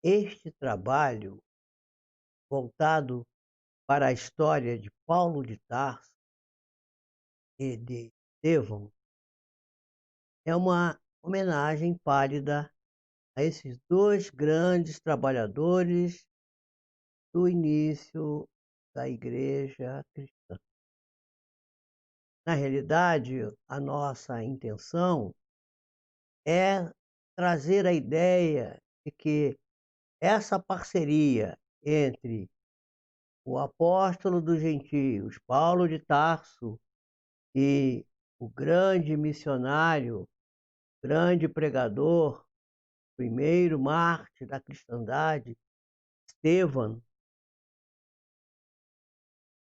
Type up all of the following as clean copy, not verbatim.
este trabalho voltado para a história de Paulo de Tarso e de Estevão é uma homenagem pálida a esses 2 grandes trabalhadores do início da igreja cristã. Na realidade, a nossa intenção é trazer a ideia de que essa parceria entre o apóstolo dos gentios, Paulo de Tarso, e o grande missionário, grande pregador, primeiro mártir da cristandade, Estevão,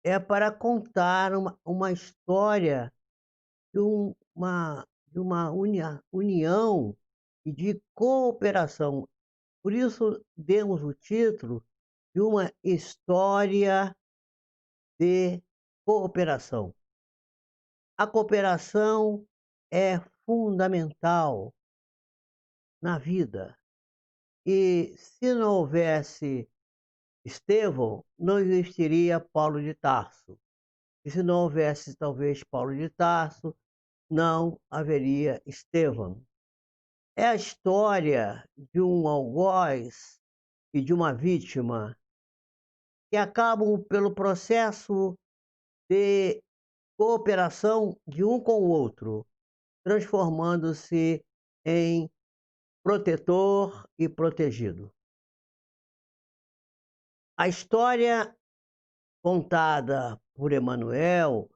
é para contar uma história de uma união e de cooperação. Por isso demos o título de uma história de cooperação. A cooperação é fundamental na vida e se não houvesse Estevão, não existiria Paulo de Tarso. E se não houvesse talvez Paulo de Tarso, não haveria Estevão. É a história de um algoz e de uma vítima que acabam pelo processo de cooperação de um com o outro, transformando-se em protetor e protegido. A história contada por Emanuel,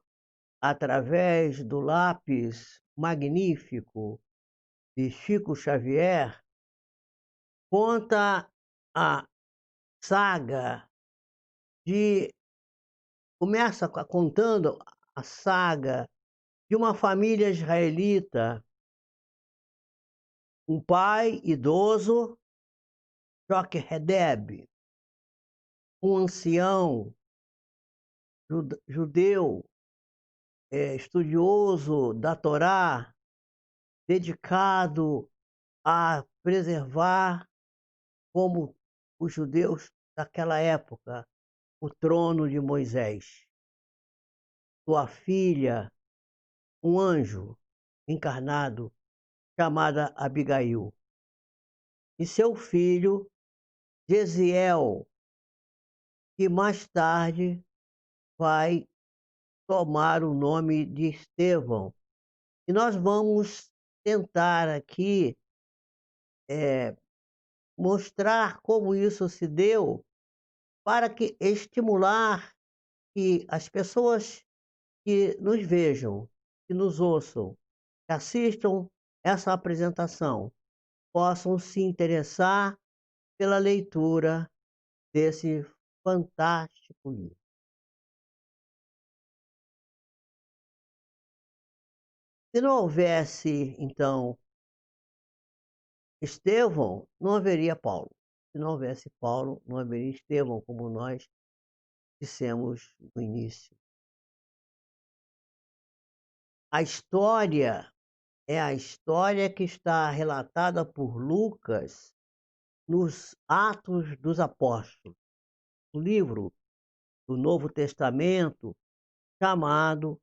através do lápis magnífico de Chico Xavier, conta a saga de contando a saga de uma família israelita, um pai idoso, Joquebed, um ancião judeu, estudioso da Torá, dedicado a preservar, como os judeus daquela época, o trono de Moisés. Sua filha, um anjo encarnado, chamada Abigail. E seu filho, Jesiel, que mais tarde vai tomar o nome de Estevão. E nós vamos tentar aqui mostrar como isso se deu para que estimular que as pessoas que nos vejam, que nos ouçam, que assistam essa apresentação, possam se interessar pela leitura desse fantástico livro. Se não houvesse, então, Estevão, não haveria Paulo. Se não houvesse Paulo, não haveria Estevão, como nós dissemos no início. A história é a história que está relatada por Lucas nos Atos dos Apóstolos, o livro do Novo Testamento chamado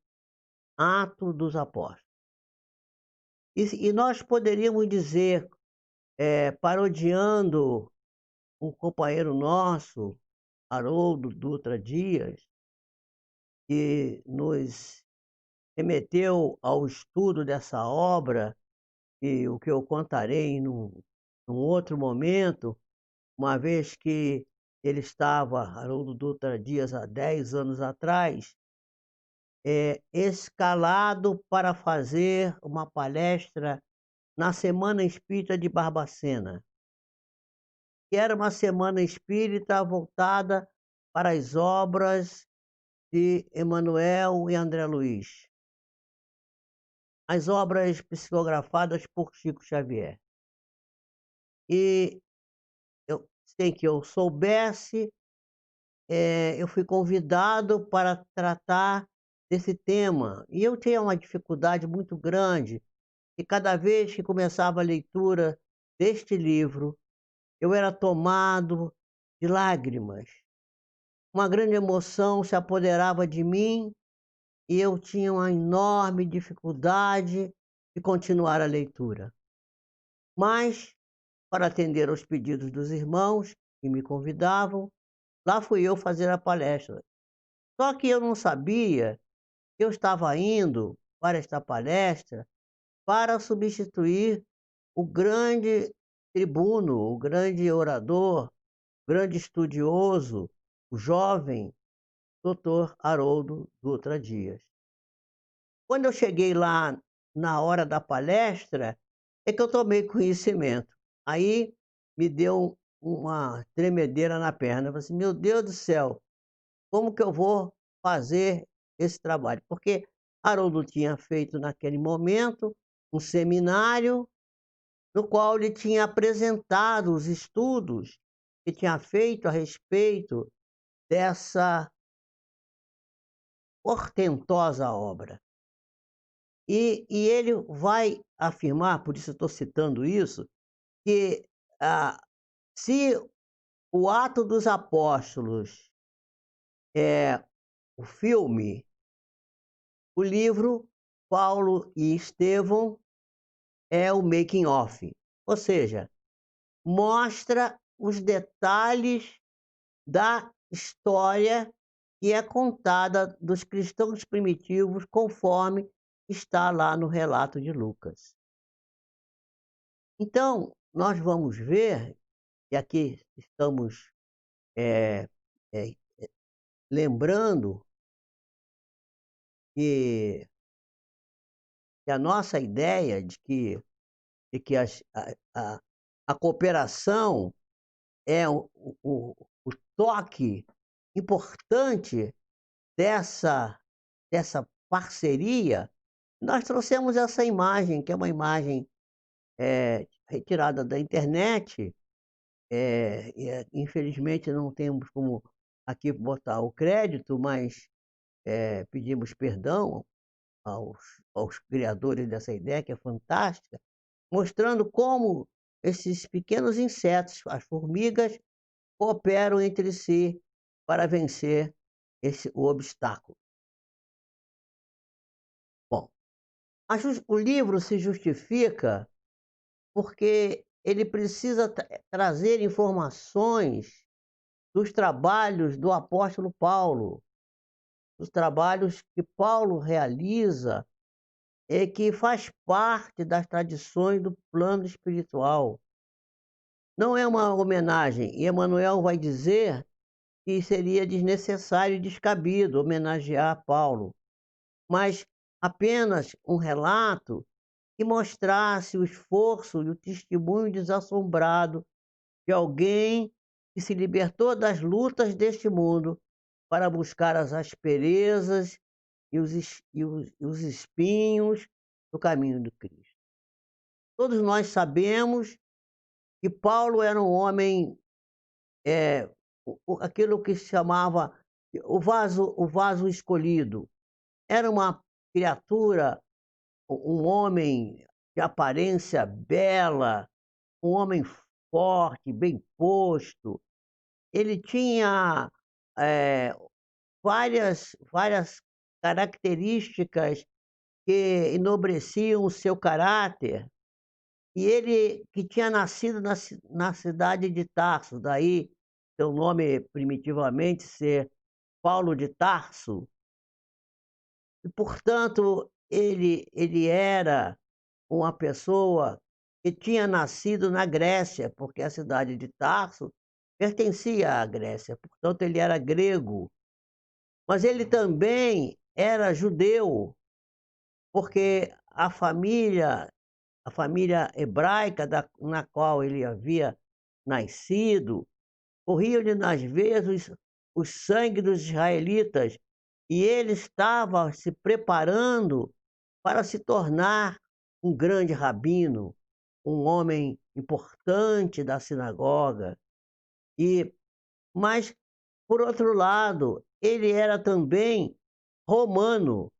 Atos dos Apóstolos. E nós poderíamos dizer, parodiando um companheiro nosso, Haroldo Dutra Dias, que nos remeteu ao estudo dessa obra, e o que eu contarei num outro momento, uma vez que ele estava, Haroldo Dutra Dias, há 10 anos atrás, escalado para fazer uma palestra na Semana Espírita de Barbacena, que era uma semana espírita voltada para as obras de Emanuel e André Luiz, as obras psicografadas por Chico Xavier. E sem que eu soubesse, eu fui convidado para tratar desse tema. E eu tinha uma dificuldade muito grande, e cada vez que começava a leitura deste livro, eu era tomado de lágrimas. Uma grande emoção se apoderava de mim e eu tinha uma enorme dificuldade de continuar a leitura. Mas, para atender aos pedidos dos irmãos que me convidavam, lá fui eu fazer a palestra. Só que eu não sabia que eu estava indo para esta palestra para substituir o grande tribuno, o grande orador, o grande estudioso, o jovem doutor Haroldo Dutra Dias. Quando eu cheguei lá na hora da palestra, é que eu tomei conhecimento. Aí me deu uma tremedeira na perna. Eu falei assim: meu Deus do céu, como que eu vou fazer esse trabalho? Porque Haroldo tinha feito naquele momento um seminário no qual ele tinha apresentado os estudos que tinha feito a respeito dessa portentosa obra. E ele vai afirmar, por isso eu estou citando isso, que se o Ato dos Apóstolos é o filme, o livro Paulo e Estevão é o making of, ou seja, mostra os detalhes da história que é contada dos cristãos primitivos conforme está lá no relato de Lucas. Então, nós vamos ver, e aqui estamos eh eh, lembrando que a nossa ideia de que a cooperação é o toque importante dessa parceria, nós trouxemos essa imagem, que é uma imagem, retirada da internet, infelizmente não temos como aqui botar o crédito, mas, pedimos perdão aos criadores dessa ideia, que é fantástica, mostrando como esses pequenos insetos, as formigas, cooperam entre si para vencer o obstáculo. Bom, o livro se justifica porque ele precisa trazer informações dos trabalhos do apóstolo Paulo, dos trabalhos que Paulo realiza e que faz parte das tradições do plano espiritual. Não é uma homenagem, e Emmanuel vai dizer que seria desnecessário e descabido homenagear Paulo, mas apenas um relato que mostrasse o esforço e o testemunho desassombrado de alguém que se libertou das lutas deste mundo para buscar as asperezas e os espinhos do caminho do Cristo. Todos nós sabemos que Paulo era um homem, aquilo que se chamava o vaso escolhido. Era uma criatura, um homem de aparência bela, um homem forte, bem posto. Ele tinha, eh, várias características que enobreciam o seu caráter. E ele que tinha nascido na cidade de Tarso, daí seu nome primitivamente ser Paulo de Tarso, e portanto ele era uma pessoa que tinha nascido na Grécia, porque a cidade de Tarso pertencia à Grécia, portanto ele era grego. Mas ele também era judeu, porque a família hebraica na qual ele havia nascido, corria-lhe nas veias o sangue dos israelitas, e ele estava se preparando para se tornar um grande rabino, um homem importante da sinagoga. Mas, por outro lado, ele era também romano,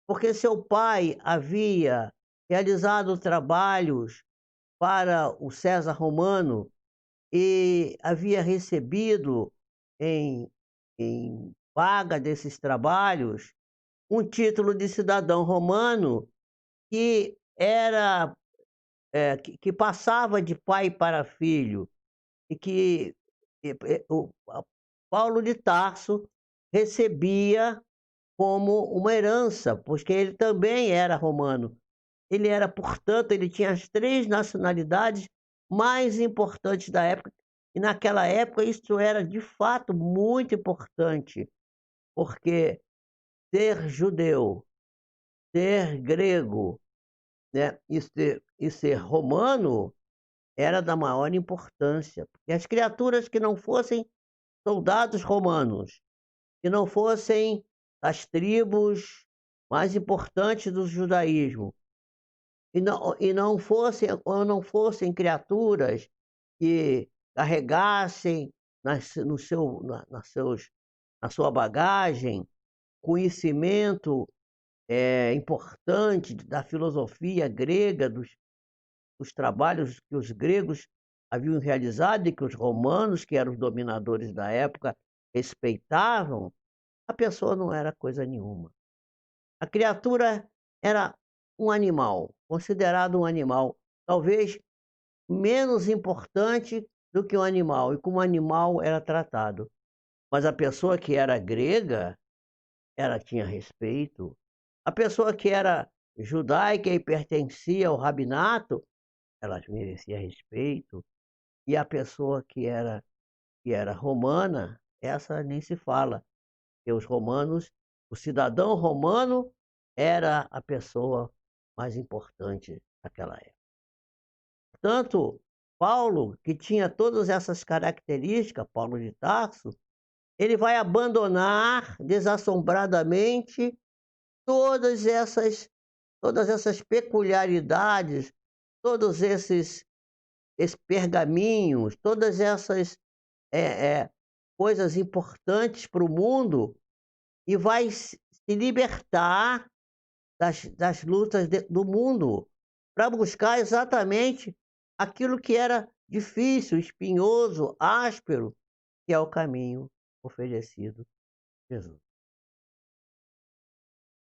porque seu pai havia realizado trabalhos para o César Romano e havia recebido em paga desses trabalhos um título de cidadão romano que era, que passava de pai para filho e que o Paulo de Tarso recebia como uma herança, porque ele também era romano. Ele era, portanto, ele tinha as 3 nacionalidades mais importantes da época, e naquela época isso era de fato muito importante, porque ser judeu, ser grego, né, e ser romano era da maior importância, porque as criaturas que não fossem soldados romanos, que não fossem das tribos mais importantes do judaísmo, e não fossem criaturas que carregassem nas no seu na nas seus na sua bagagem conhecimento, importante da filosofia grega, dos trabalhos que os gregos haviam realizado e que os romanos, que eram os dominadores da época, respeitavam, a pessoa não era coisa nenhuma. A criatura era um animal, considerado um animal, talvez menos importante do que um animal, e como animal era tratado. Mas a pessoa que era grega, ela tinha respeito. A pessoa que era judaica e pertencia ao rabinato, ela merecia respeito. E a pessoa que era romana, essa nem se fala, porque os romanos, o cidadão romano era a pessoa mais importante daquela época. Portanto, Paulo, que tinha todas essas características, Paulo de Tarso, ele vai abandonar desassombradamente todas essas todas essas peculiaridades, todos esses pergaminhos, todas essas, coisas importantes para o mundo, e vai se libertar das lutas do mundo, para buscar exatamente aquilo que era difícil, espinhoso, áspero, que é o caminho oferecido por Jesus.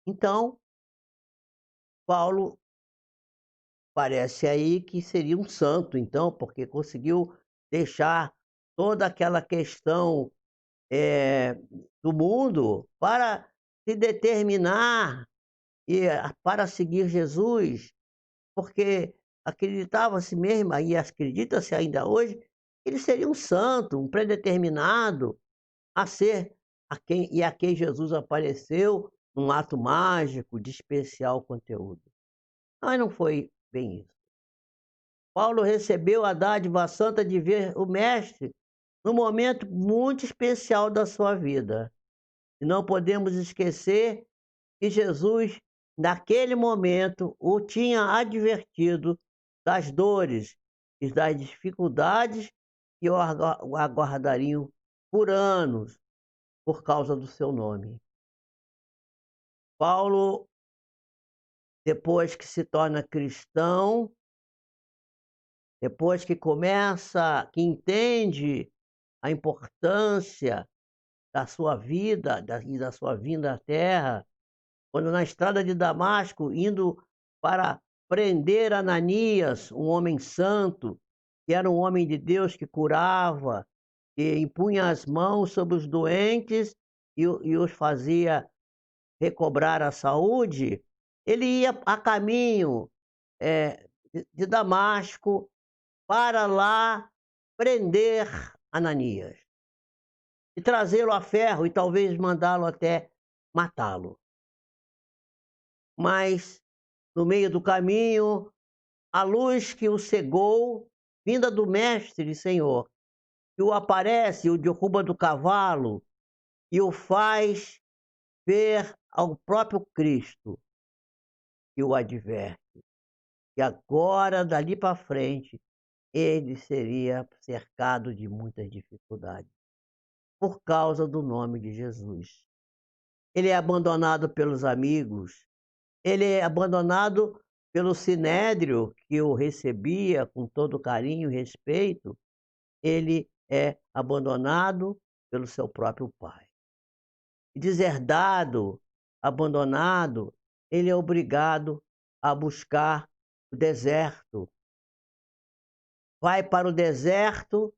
Então, Paulo parece aí que seria um santo, então, porque conseguiu deixar toda aquela questão, eh, do mundo para se determinar e para seguir Jesus, porque acreditava-se mesmo, e acredita-se ainda hoje, que ele seria um santo, um predeterminado a ser a quem Jesus apareceu num ato mágico de especial conteúdo. Mas não foi bem isso. Paulo recebeu a dádiva santa de ver o mestre num momento muito especial da sua vida. E não podemos esquecer que Jesus, naquele momento, o tinha advertido das dores e das dificuldades que o aguardariam por anos por causa do seu nome. Paulo, depois que se torna cristão, depois que entende a importância da sua vida e da sua vinda à terra, quando na estrada de Damasco, indo para prender Ananias, um homem santo, que era um homem de Deus que curava, que impunha as mãos sobre os doentes e os fazia recobrar a saúde, ele ia a caminho, de Damasco para lá prender Ananias e trazê-lo a ferro e talvez mandá-lo até matá-lo. Mas, no meio do caminho, a luz que o cegou, vinda do Mestre e Senhor, que o aparece, o derruba do cavalo e o faz ver ao próprio Cristo, e o adverte. E agora, dali para frente, ele seria cercado de muitas dificuldades, por causa do nome de Jesus. Ele é abandonado pelos amigos, ele é abandonado pelo sinédrio, que o recebia com todo carinho e respeito, ele é abandonado pelo seu próprio pai. Deserdado, abandonado, ele é obrigado a buscar o deserto. Vai para o deserto,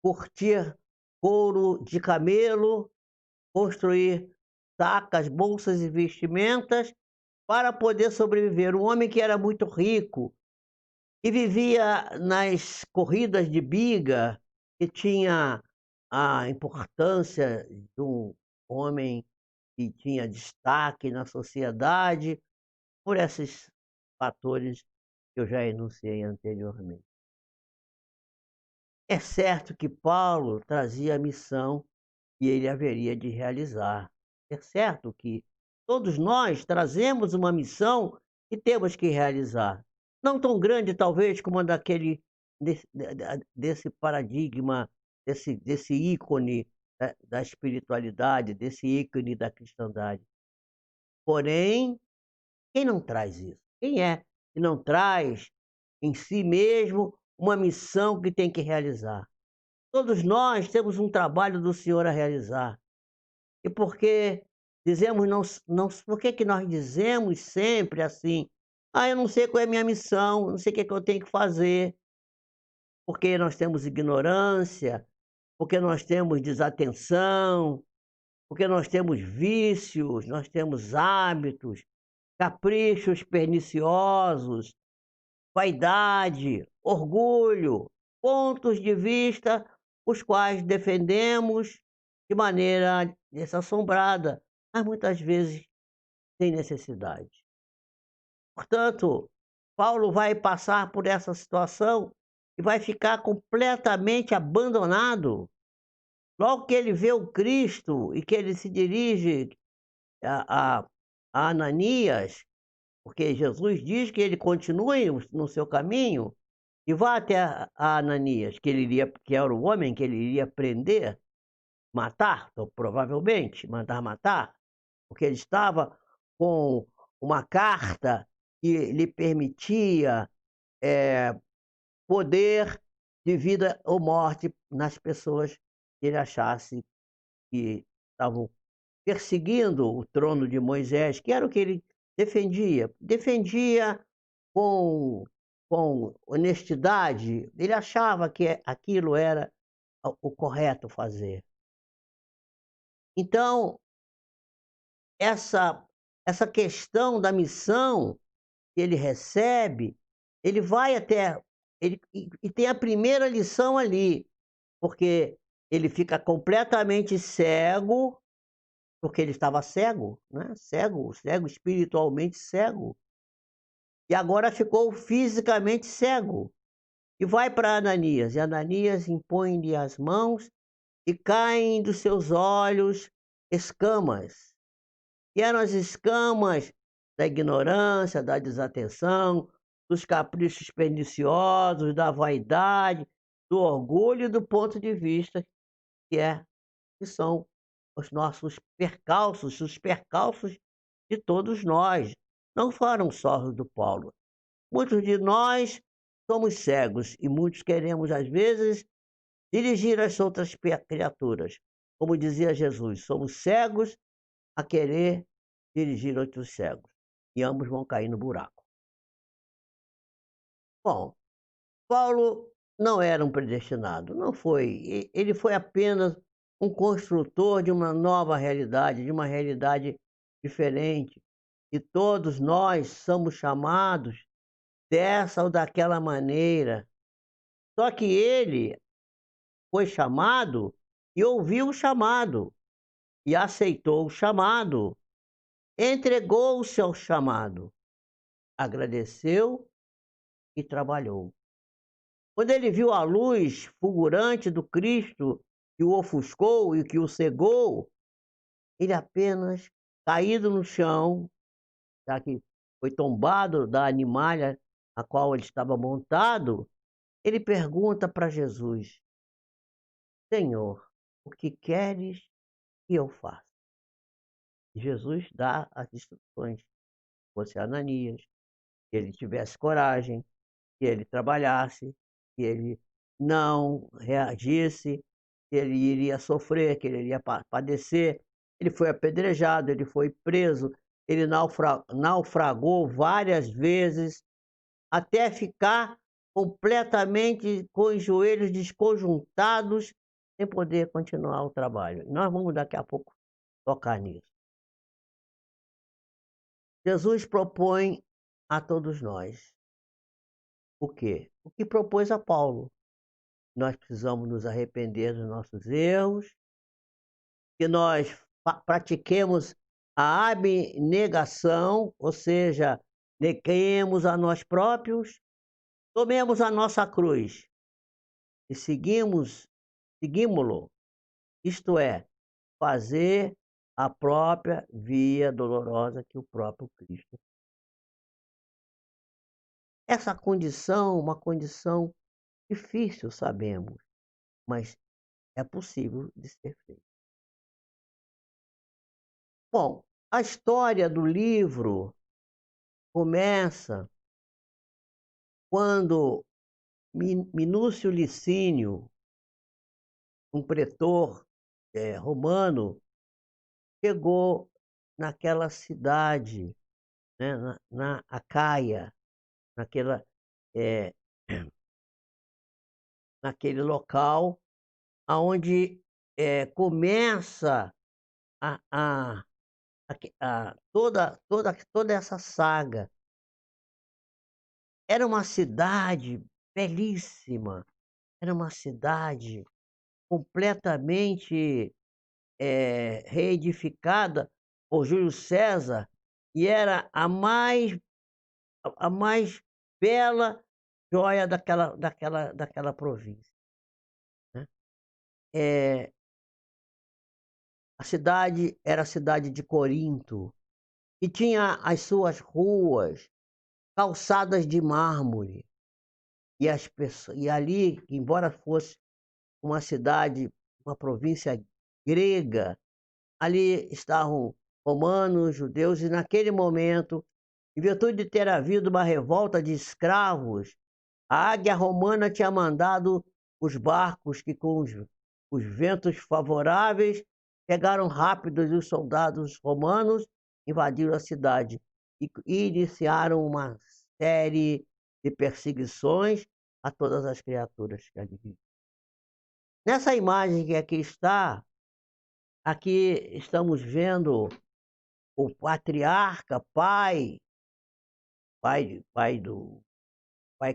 curtir couro de camelo, construir sacas, bolsas e vestimentas para poder sobreviver. Um homem que era muito rico e vivia nas corridas de biga, que tinha a importância de um homem que tinha destaque na sociedade, por esses fatores que eu já enunciei anteriormente. É certo que Paulo trazia a missão que ele haveria de realizar. É certo que todos nós trazemos uma missão que temos que realizar. Não tão grande, talvez, como a daquele desse paradigma, desse ícone da espiritualidade, desse ícone da cristandade. Porém, quem não traz isso? Quem é que não traz em si mesmo uma missão que tem que realizar? Todos nós temos um trabalho do Senhor a realizar. E porque dizemos por que nós dizemos sempre assim: "Ah, eu não sei qual é a minha missão, não sei o que é que eu tenho que fazer", porque nós temos ignorância, porque nós temos desatenção, porque nós temos vícios, nós temos hábitos, caprichos perniciosos, vaidade, orgulho, pontos de vista os quais defendemos de maneira desassombrada, mas muitas vezes sem necessidade. Portanto, Paulo vai passar por essa situação e vai ficar completamente abandonado. Logo que ele vê o Cristo e que ele se dirige a, a, a Ananias, porque Jesus diz que ele continue no seu caminho e vá até a Ananias, que era o homem que ele iria prender, matar, então, provavelmente, mandar matar, porque ele estava com uma carta que lhe permitia poder de vida ou morte nas pessoas que ele achasse que estavam perseguindo o trono de Moisés, que era o que ele defendia. Defendia com, com honestidade, ele achava que aquilo era o correto fazer. Então, essa, essa questão da missão que ele recebe, ele vai até. E tem a primeira lição ali, porque ele fica completamente cego, porque ele estava cego, né? Cego, espiritualmente cego. E agora ficou fisicamente cego. E vai para Ananias, e Ananias impõe-lhe as mãos e caem dos seus olhos escamas. E eram as escamas da ignorância, da desatenção, dos caprichos perniciosos, da vaidade, do orgulho e do ponto de vista que são os nossos percalços, os percalços de todos nós. Não foram só os do Paulo. Muitos de nós somos cegos e muitos queremos, às vezes, dirigir as outras criaturas. Como dizia Jesus, somos cegos a querer dirigir outros cegos. E ambos vão cair no buraco. Bom, Paulo não era um predestinado, não foi. Ele foi apenas um construtor de uma nova realidade, de uma realidade diferente. E todos nós somos chamados dessa ou daquela maneira. Só que ele foi chamado e ouviu o chamado, e aceitou o chamado, entregou-se ao chamado, agradeceu e trabalhou. Quando ele viu a luz fulgurante do Cristo que o ofuscou e que o cegou, ele apenas, caído no chão, já que foi tombado da animalha a qual ele estava montado, ele pergunta para Jesus: Senhor, o que queres que eu faça? Jesus dá as instruções. Fosse Ananias, que ele tivesse coragem, que ele trabalhasse, que ele não reagisse, que ele iria sofrer, que ele iria padecer. Ele foi apedrejado, ele foi preso, ele naufragou várias vezes, até ficar completamente com os joelhos desconjuntados, sem poder continuar o trabalho. Nós vamos daqui a pouco tocar nisso. Jesus propõe a todos nós o quê? O que propôs a Paulo. Nós precisamos nos arrepender dos nossos erros, que nós pratiquemos a abnegação, ou seja, neguemos a nós próprios, tomemos a nossa cruz e seguimos-lo, isto é, fazer a própria via dolorosa que o próprio Cristo. Essa condição, uma condição difícil, sabemos, mas é possível de ser feito. Bom, a história do livro começa quando Minúcio Licínio, um pretor romano, chegou naquela cidade, né, na Acaia, naquela, eh, naquele local aonde começa a, a, toda essa saga. Era uma cidade belíssima, era uma cidade completamente reedificada por Júlio César, e era a mais bela joia daquela província, né. A cidade era a cidade de Corinto, e tinha as suas ruas calçadas de mármore, e ali, embora fosse uma cidade, uma província grega, ali estavam romanos, judeus, e naquele momento, em virtude de ter havido uma revolta de escravos, a águia romana tinha mandado os barcos que, com os ventos favoráveis, chegaram rápidos, e os soldados romanos invadiram a cidade e iniciaram uma série de perseguições a todas as criaturas que ali viviam. Nessa imagem que aqui está, aqui estamos vendo o patriarca, pai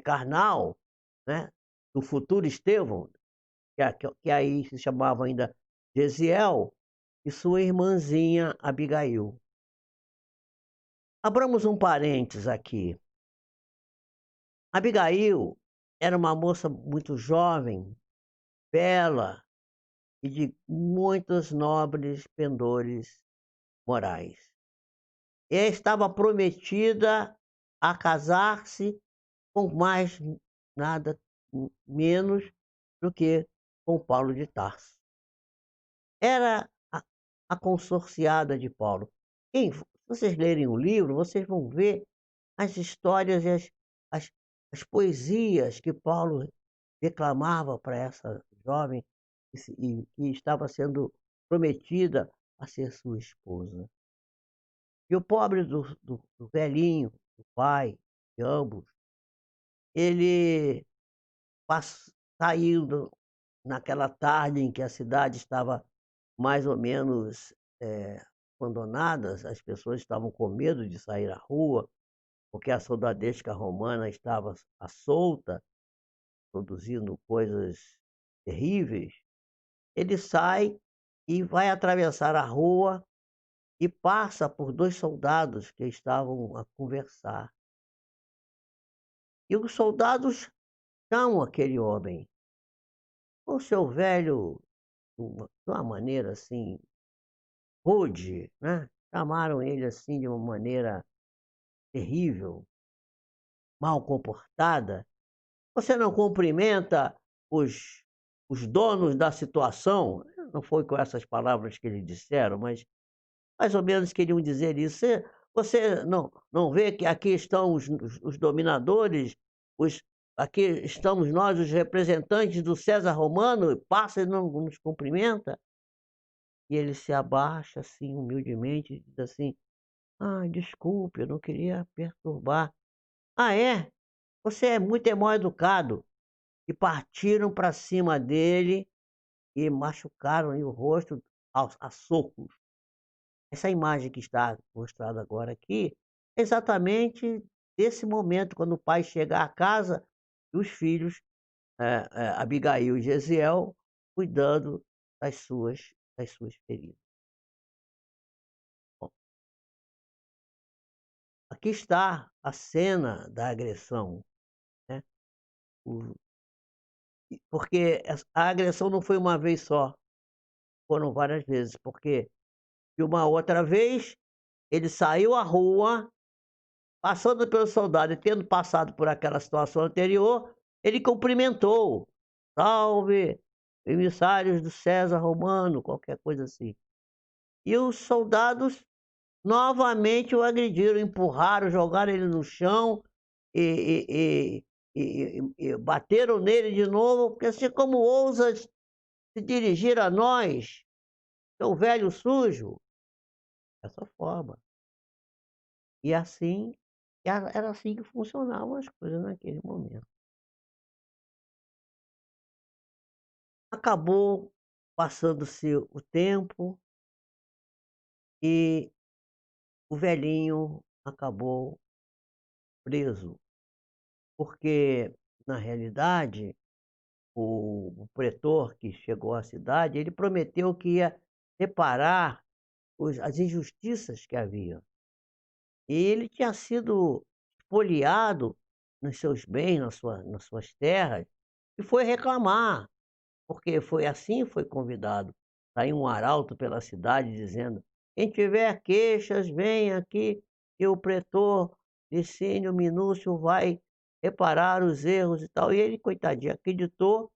carnal, né, do futuro Estevão, que aí se chamava ainda Gesiel, e sua irmãzinha Abigail. Abramos um parênteses aqui. Abigail era uma moça muito jovem, bela e de muitos nobres pendores morais. E estava prometida a casar-se com mais nada menos do que com Paulo de Tarso. Era a consorciada de Paulo. Se vocês lerem o livro, vocês vão ver as histórias e as poesias que Paulo declamava para essa jovem que estava sendo prometida a ser sua esposa. E o pobre do velhinho, do pai de ambos, ele saiu naquela tarde em que a cidade estava mais ou menos abandonada, as pessoas estavam com medo de sair à rua, porque a soldadesca romana estava à solta, produzindo coisas terríveis. Ele sai e vai atravessar a rua e passa por 2 soldados que estavam a conversar. E os soldados chamam aquele homem. O seu velho, de uma maneira assim, rude, né, chamaram ele assim de uma maneira terrível, mal comportada. Você não cumprimenta os donos da situação? Não foi com essas palavras que eles disseram, mas mais ou menos queriam dizer isso. Você não vê que aqui estão os dominadores, aqui estamos nós, os representantes do César Romano, passa e não nos cumprimenta. E ele se abaixa, assim, humildemente, e diz assim: "Ah, desculpe, eu não queria perturbar". "Ah, é? Você é mal educado". E partiram para cima dele e machucaram-lhe o rosto a socos. Essa imagem que está mostrada agora aqui, é exatamente desse momento, quando o pai chega à casa e os filhos, Abigail e Jesiel, cuidando das suas feridas. Bom, aqui está a cena da agressão, né, o porque a agressão não foi uma vez só, foram várias vezes, porque de uma outra vez, ele saiu à rua, passando pelo soldado e tendo passado por aquela situação anterior, ele cumprimentou: "Salve, emissários do César Romano", qualquer coisa assim. E os soldados novamente o agrediram, empurraram, jogaram ele no chão e bateram nele de novo, porque assim: "Como ousas se dirigir a nós, seu velho sujo?" Dessa forma. E assim, era assim que funcionavam as coisas naquele momento. Acabou passando-se o tempo e o velhinho acabou preso, porque, na realidade, o pretor que chegou à cidade, ele prometeu que ia reparar as injustiças que havia. E ele tinha sido espoliado nos seus bens, nas suas terras, e foi reclamar. Porque foi assim, foi convidado. Saiu um arauto pela cidade dizendo: "Quem tiver queixas, venha aqui, que o pretor Licínio Minúcio vai reparar os erros", e tal. E ele, coitadinho, acreditou.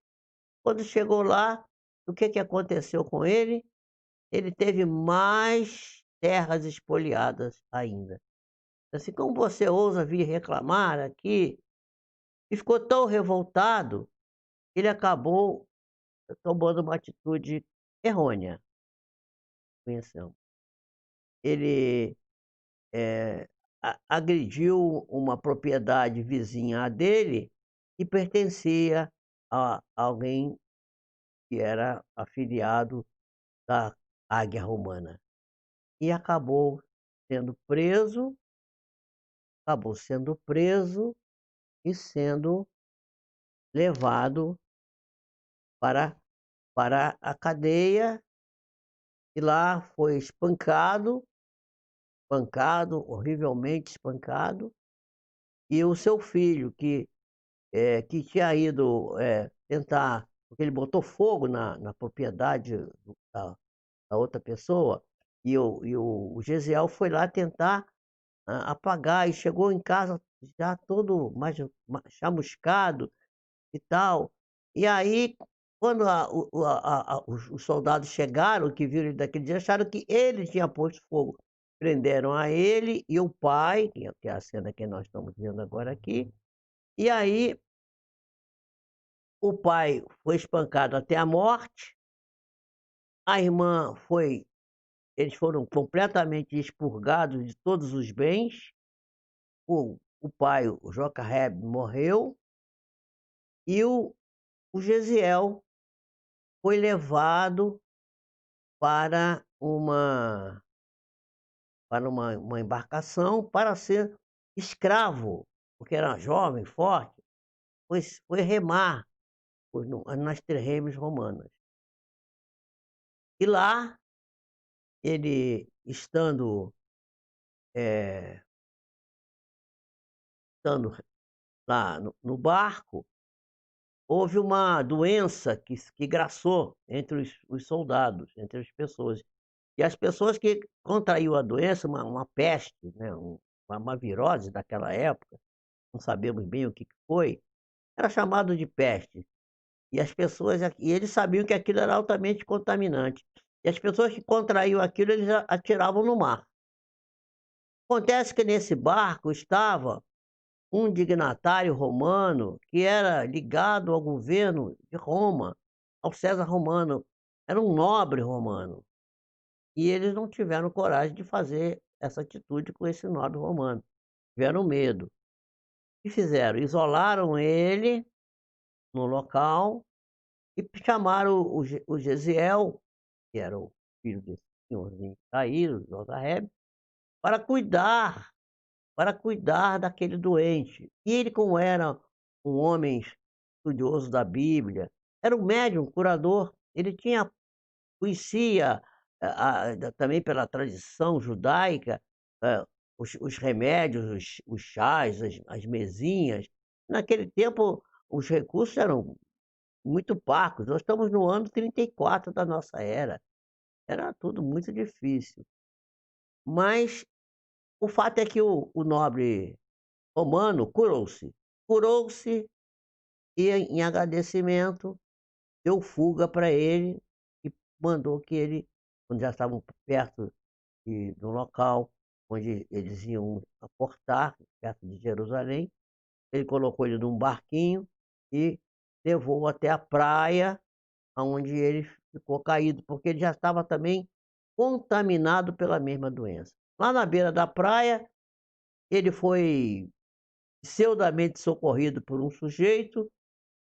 Quando chegou lá, o que que aconteceu com ele? Ele teve mais terras espoliadas ainda. Assim: "Como você ousa vir reclamar aqui?" E ficou tão revoltado, ele acabou tomando uma atitude errônea, conhecemos. Ele, agrediu uma propriedade vizinha à dele, que pertencia a alguém que era afiliado da Águia Romana. E acabou sendo preso e sendo levado para a cadeia, e lá foi espancado, horrivelmente espancado. E o seu filho que tinha ido, tentar, porque ele botou fogo na propriedade da outra pessoa, e o Gesiel foi lá tentar apagar, e chegou em casa já todo chamuscado e tal. E aí, quando os soldados chegaram, que viram ele daquele dia, acharam que ele tinha posto fogo. Prenderam a ele e o pai, que é a cena que nós estamos vendo agora aqui. E aí, o pai foi espancado até a morte, a irmã foi eles foram completamente expurgados de todos os bens, o pai, o Joca Reb, morreu, e o Gesiel foi levado para uma embarcação para ser escravo, porque era jovem, forte, foi remar nas terreiros romanas. E lá, ele eh, estando lá no barco, houve uma doença que grassou entre os soldados, entre as pessoas. E as pessoas que contraiu a doença, uma peste, né, uma virose daquela época, não sabemos bem o que que foi, era chamado de peste. E as pessoas e eles sabiam que aquilo era altamente contaminante. E as pessoas que contraíam aquilo, eles atiravam no mar. Acontece que nesse barco estava um dignatário romano que era ligado ao governo de Roma, ao César romano, era um nobre romano. E eles não tiveram coragem de fazer essa atitude com esse nobre romano, tiveram medo. O que fizeram? Isolaram ele no local e chamaram o Gesiel, que era o filho desse senhorzinho caído, Josarrebe, para cuidar para cuidar daquele doente. E ele, como era um homem estudioso da Bíblia, era um médium, um curador, ele conhecia, também pela tradição judaica, os remédios, os chás, as mesinhas. Naquele tempo, os recursos eram muito parcos. Nós estamos no ano 34 da nossa era. Era tudo muito difícil. Mas o fato é que o nobre romano curou-se e, em agradecimento, deu fuga para ele e mandou que ele, quando já estavam perto do local onde eles iam aportar, perto de Jerusalém, ele colocou ele num barquinho e levou até a praia, onde ele ficou caído, porque ele já estava também contaminado pela mesma doença. Lá na beira da praia, ele foi pseudamente socorrido por um sujeito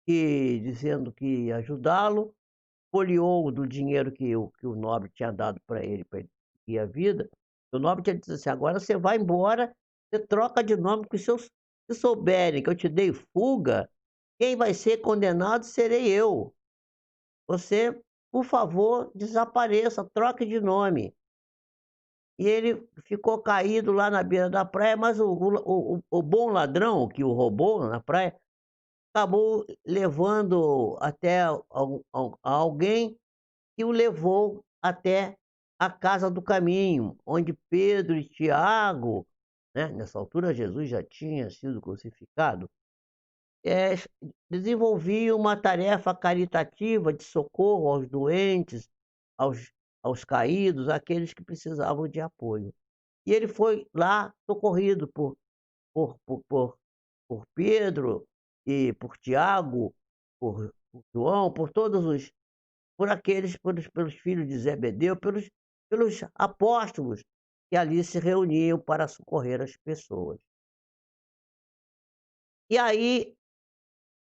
que, dizendo que ia ajudá-lo, folheou do dinheiro que o nobre tinha dado para ele seguir a vida. O nobre tinha dito assim: agora você vai embora, você troca de nome, porque se souberem que eu te dei fuga, quem vai ser condenado serei eu. Você, por favor, desapareça, troque de nome. E ele ficou caído lá na beira da praia, mas o bom ladrão que o roubou na praia acabou levando até alguém que o levou até a casa do caminho, onde Pedro e Tiago, né, nessa altura Jesus já tinha sido crucificado, eh, desenvolviam uma tarefa caritativa de socorro aos doentes, aos aos caídos, àqueles que precisavam de apoio. E ele foi lá socorrido por por por por Pedro e por Tiago, por João, por todos os por aqueles pelos filhos de Zebedeu, pelos apóstolos que ali se reuniam para socorrer as pessoas. E aí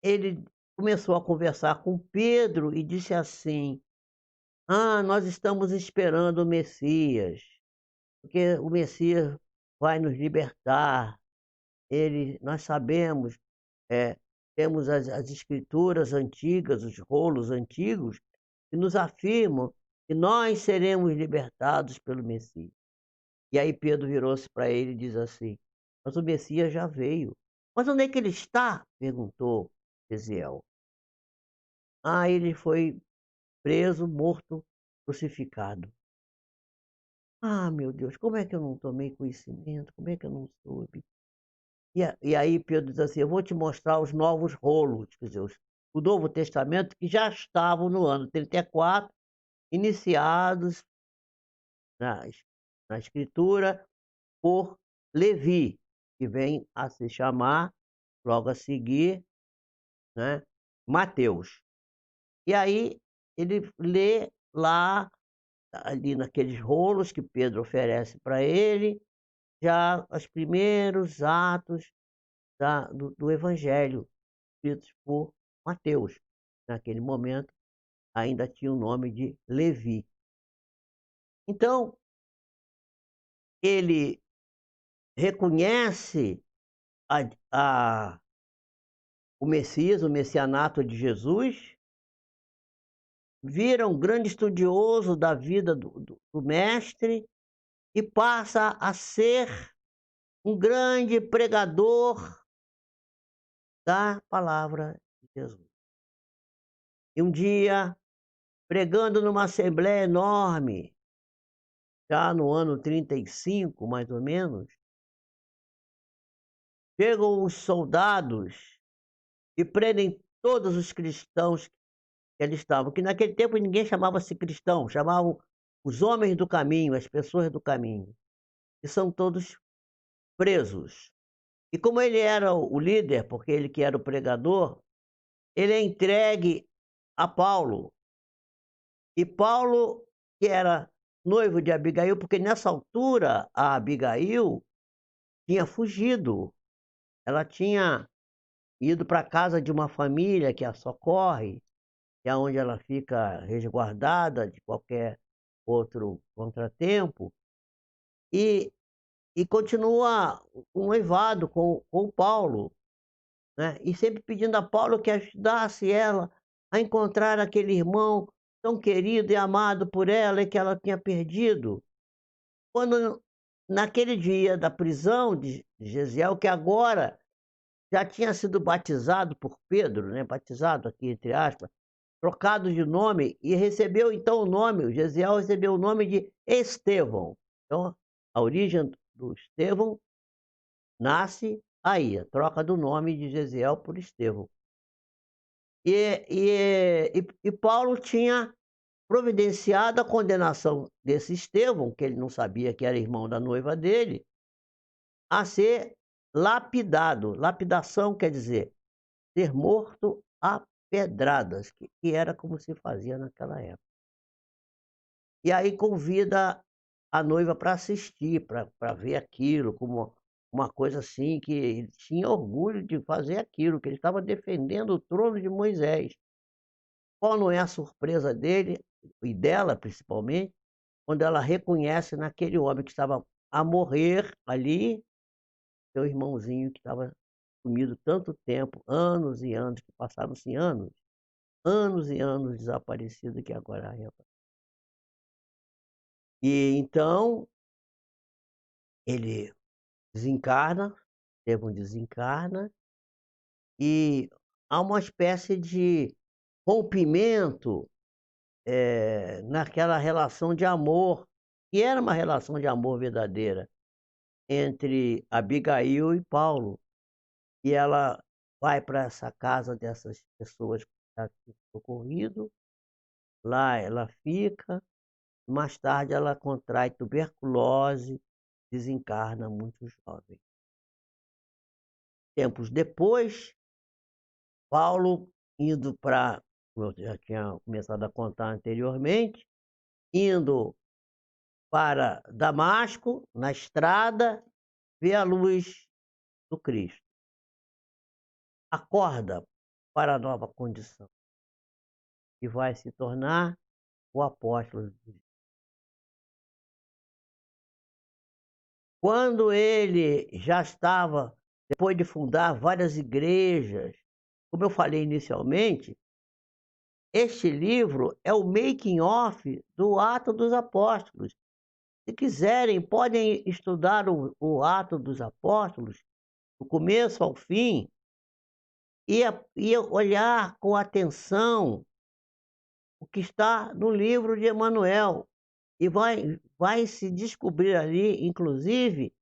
ele começou a conversar com Pedro e disse assim: "Ah, nós estamos esperando o Messias, porque o Messias vai nos libertar. Nós sabemos, eh, temos as escrituras antigas, os rolos antigos, que nos afirmam que nós seremos libertados pelo Messias". E aí Pedro virou-se para ele e diz assim: "Mas o Messias já veio". "Mas onde é que ele está?", perguntou Gesiel. "Ah, ele foi preso, morto, crucificado". "Ah, meu Deus, como é que eu não tomei conhecimento? Como é que eu não soube?". E aí Pedro diz assim: "Eu vou te mostrar os novos rolos", quer dizer, o Novo Testamento, que já estavam no ano 34, iniciados na es na escritura por Levi, que vem a se chamar, logo a seguir, né, Mateus. E aí ele lê lá, ali naqueles rolos que Pedro oferece para ele, já os primeiros atos do evangelho, escritos por Mateus. Naquele momento ainda tinha o nome de Levi. Então, ele reconhece a a o Messias, o messianato de Jesus, vira um grande estudioso da vida do mestre e passa a ser um grande pregador da palavra de Jesus. E um dia, pregando numa assembleia enorme, já no ano 35, mais ou menos, chegam os soldados e prendem todos os cristãos que ali estavam, que naquele tempo ninguém chamava-se cristão, chamavam os homens do caminho, as pessoas do caminho, e são todos presos. E como ele era o líder, porque ele que era o pregador, ele é entregue a Paulo. E Paulo, que era noivo de Abigail, porque nessa altura a Abigail tinha fugido. Ela tinha ido para a casa de uma família que a socorre, que é onde ela fica resguardada de qualquer outro contratempo, e, e continua o noivado com o Paulo, né? E sempre pedindo a Paulo que ajudasse ela a encontrar aquele irmão tão querido e amado por ela e que ela tinha perdido. Quando, naquele dia da prisão de Gesiel, que agora já tinha sido batizado por Pedro, né? Batizado aqui entre aspas, trocado de nome, e recebeu então o nome, o Gesiel recebeu o nome de Estevão. Então, a origem do Estevão nasce aí, a troca do nome de Gesiel por Estevão. E Paulo tinha providenciado a condenação desse Estevão, que ele não sabia que era irmão da noiva dele, a ser lapidado. Lapidação quer dizer ser morto a pedradas, que era como se fazia naquela época. E aí convida a noiva para assistir, para ver aquilo, como uma coisa assim, que ele tinha orgulho de fazer aquilo, que ele estava defendendo o trono de Moisés. Qual não é a surpresa dele, e dela principalmente, quando ela reconhece naquele homem que estava a morrer ali, seu irmãozinho que estava sumido tanto tempo, anos e anos, que passaram-se anos e anos desaparecido, que agora reapareceu. E então ele desencarna, Estevão desencarna, e há uma espécie de rompimento naquela relação de amor, que era uma relação de amor verdadeira, entre Abigail e Paulo. E ela vai para essa casa dessas pessoas que já tinham socorrido, lá ela fica, mais tarde ela contrai tuberculose, desencarna muito jovem. Tempos depois, Paulo indo para, como eu já tinha começado a contar anteriormente, indo para Damasco, na estrada, vê a luz do Cristo. Acorda para a nova condição e vai se tornar o apóstolo. Quando ele já estava, depois de fundar várias igrejas, como eu falei inicialmente, este livro é o making of do Atos dos Apóstolos. Se quiserem, podem estudar o Atos dos Apóstolos, do começo ao fim, e olhar com atenção o que está no livro de Emanuel. E vai se descobrir ali, inclusive,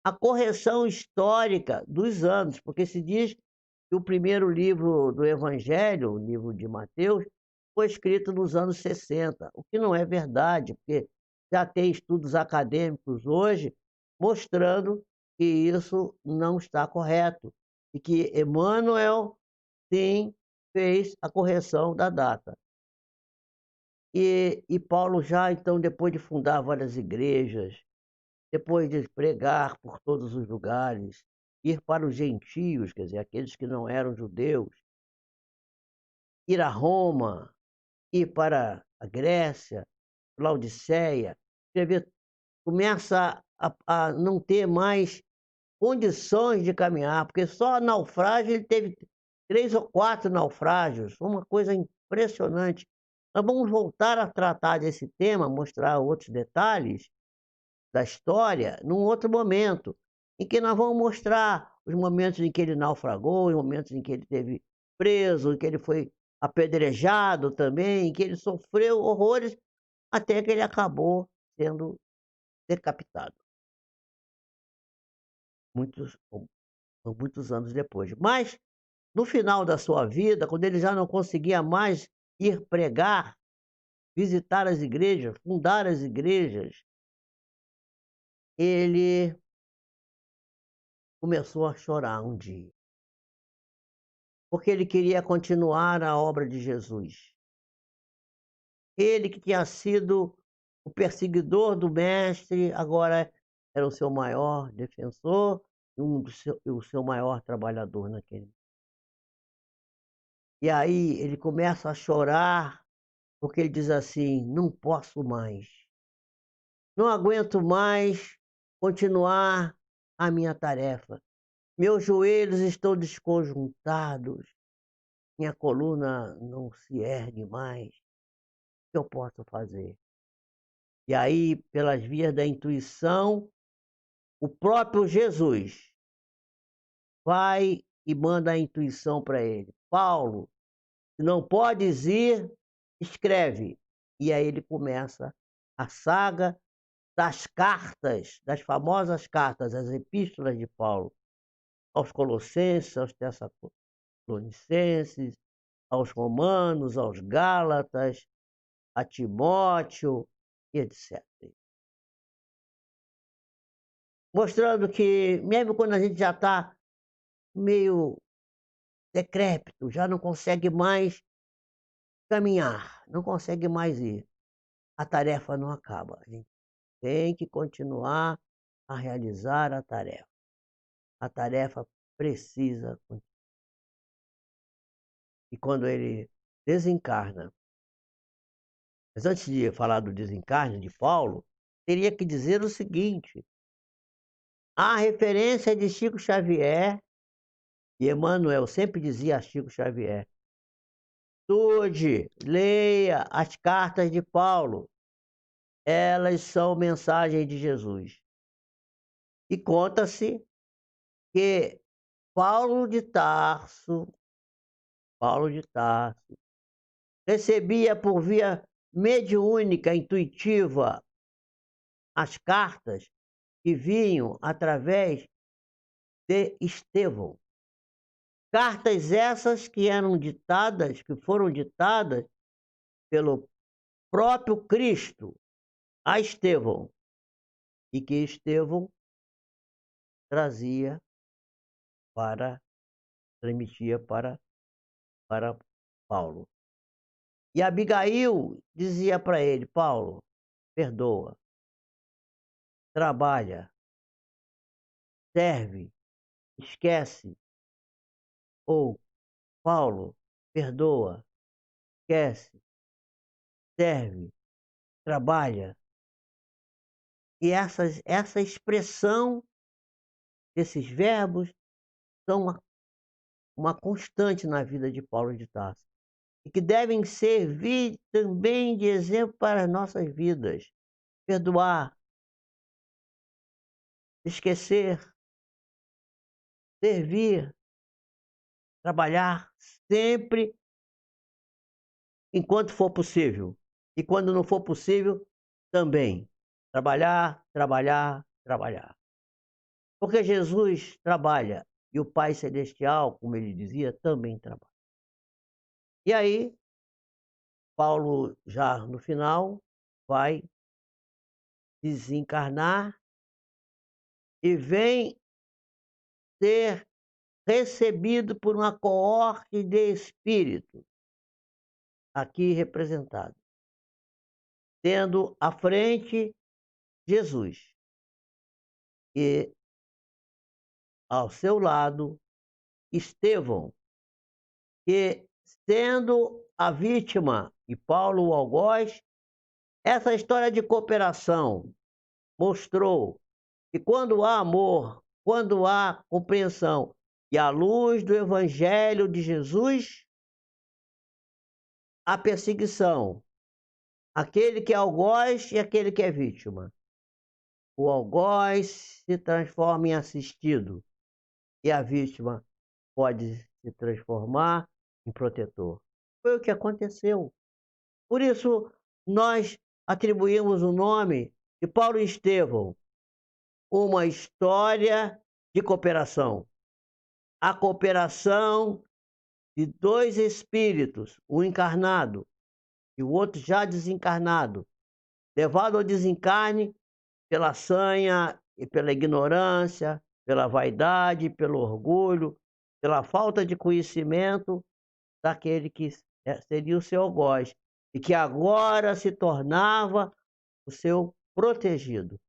a correção histórica dos anos, porque se diz que o primeiro livro do Evangelho, o livro de Mateus, foi escrito nos anos 60, o que não é verdade, porque já tem estudos acadêmicos hoje mostrando que isso não está correto e que Emmanuel, sim, fez a correção da data. E Paulo já, então, depois de fundar várias igrejas, depois de pregar por todos os lugares, ir para os gentios, quer dizer, aqueles que não eram judeus, ir a Roma, ir para a Grécia, Laodiceia, escrever, começa a não ter mais condições de caminhar, porque só naufrágio ele teve 3 ou 4 naufrágios, uma coisa impressionante. Nós vamos voltar a tratar desse tema, mostrar outros detalhes da história num outro momento, em que nós vamos mostrar os momentos em que ele naufragou, os momentos em que ele esteve preso, em que ele foi apedrejado também, em que ele sofreu horrores, até que ele acabou sendo decapitado, muitos, muitos anos depois. Mas, no final da sua vida, quando ele já não conseguia mais ir pregar, visitar as igrejas, fundar as igrejas, ele começou a chorar um dia, porque ele queria continuar a obra de Jesus. Ele que tinha sido o perseguidor do mestre, agora era o seu maior defensor e o seu maior trabalhador naquele. E aí ele começa a chorar, porque ele diz assim: "Não posso mais, não aguento mais continuar a minha tarefa. Meus joelhos estão desconjuntados, minha coluna não se ergue mais. O que eu posso fazer?" E aí, pelas vias da intuição, o próprio Jesus vai e manda a intuição para ele: "Paulo, se não podes ir, escreve." E aí ele começa a saga das cartas, das famosas cartas, as epístolas de Paulo, aos Colossenses, aos Tessalonicenses, aos Romanos, aos Gálatas, a Timóteo e etc. Mostrando que mesmo quando a gente já está meio decrépito, já não consegue mais caminhar, não consegue mais ir, a tarefa não acaba. A gente tem que continuar a realizar a tarefa. A tarefa precisa continuar. E quando ele desencarna, mas antes de falar do desencarne de Paulo, teria que dizer o seguinte: a referência de Chico Xavier, e Emmanuel sempre dizia a Chico Xavier: estude, leia as cartas de Paulo, elas são mensagem de Jesus. E conta-se que Paulo de Tarso, recebia por via mediúnica, intuitiva, as cartas que vinham através de Estevão. Cartas essas que foram ditadas pelo próprio Cristo a Estevão, e que Estevão trazia transmitia para Paulo. E Abigail dizia para ele: Paulo, perdoa, trabalha, serve, esquece. Ou Paulo, perdoa, esquece, serve, trabalha. E essa expressão desses verbos são uma constante na vida de Paulo de Tarso, e que devem servir também de exemplo para as nossas vidas. Perdoar, esquecer, servir, trabalhar sempre enquanto for possível. E quando não for possível, também trabalhar, trabalhar, trabalhar. Porque Jesus trabalha e o Pai Celestial, como ele dizia, também trabalha. E aí, Paulo, já no final, vai desencarnar e vem ser recebido por uma coorte de espíritos, aqui representado, tendo à frente Jesus e ao seu lado Estevão, que, sendo a vítima, e Paulo o algoz, essa história de cooperação mostrou que quando há amor, quando há compreensão e a luz do Evangelho de Jesus, a perseguição, aquele que é algoz e aquele que é vítima. O algoz se transforma em assistido e a vítima pode se transformar em protetor. Foi o que aconteceu. Por isso, nós atribuímos o nome de Paulo e Estevão, uma história de cooperação. A cooperação de dois espíritos, um encarnado e o outro já desencarnado, levado ao desencarne pela sanha e pela ignorância, pela vaidade, pelo orgulho, pela falta de conhecimento daquele que seria o seu algoz, e que agora se tornava o seu protegido.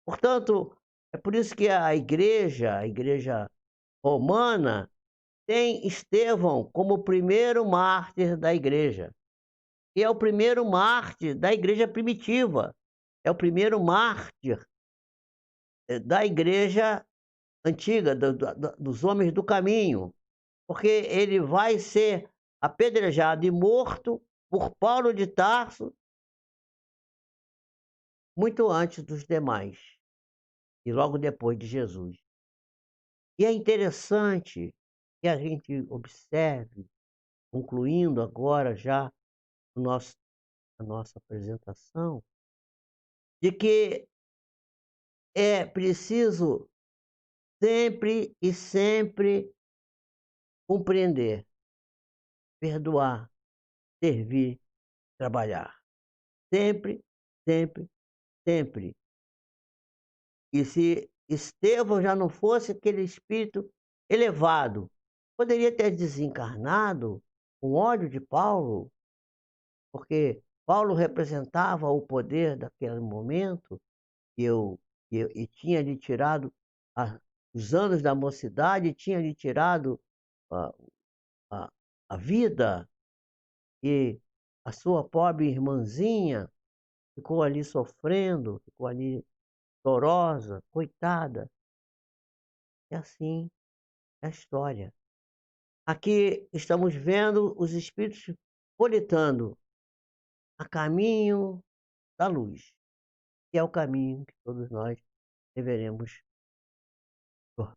Portanto, é por isso que a igreja romana, tem Estevão como o primeiro mártir da igreja, e é o primeiro mártir da igreja primitiva, é o primeiro mártir, da igreja antiga, dos homens do caminho, porque ele vai ser apedrejado e morto por Paulo de Tarso muito antes dos demais e logo depois de Jesus. E é interessante que a gente observe, concluindo agora já o nosso a nossa apresentação, de que é preciso sempre compreender, perdoar, servir, trabalhar. Sempre, sempre, sempre. E se Estevão já não fosse aquele espírito elevado, poderia ter desencarnado com ódio de Paulo, porque Paulo representava o poder daquele momento, e e tinha lhe tirado a os anos da mocidade, tinha lhe tirado a a a vida, e a sua pobre irmãzinha ficou ali sofrendo, ficou ali chorosa, coitada. É assim, é a história. Aqui estamos vendo os espíritos politando a caminho da luz, que é o caminho que todos nós deveremos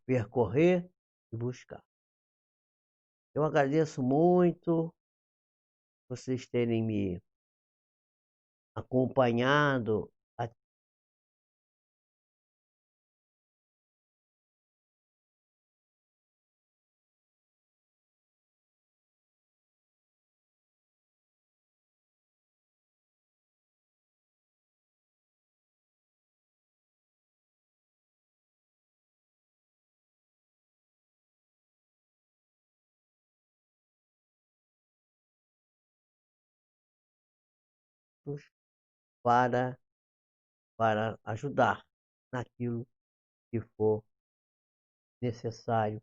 percorrer e buscar. Eu agradeço muito vocês terem me acompanhado para ajudar naquilo que for necessário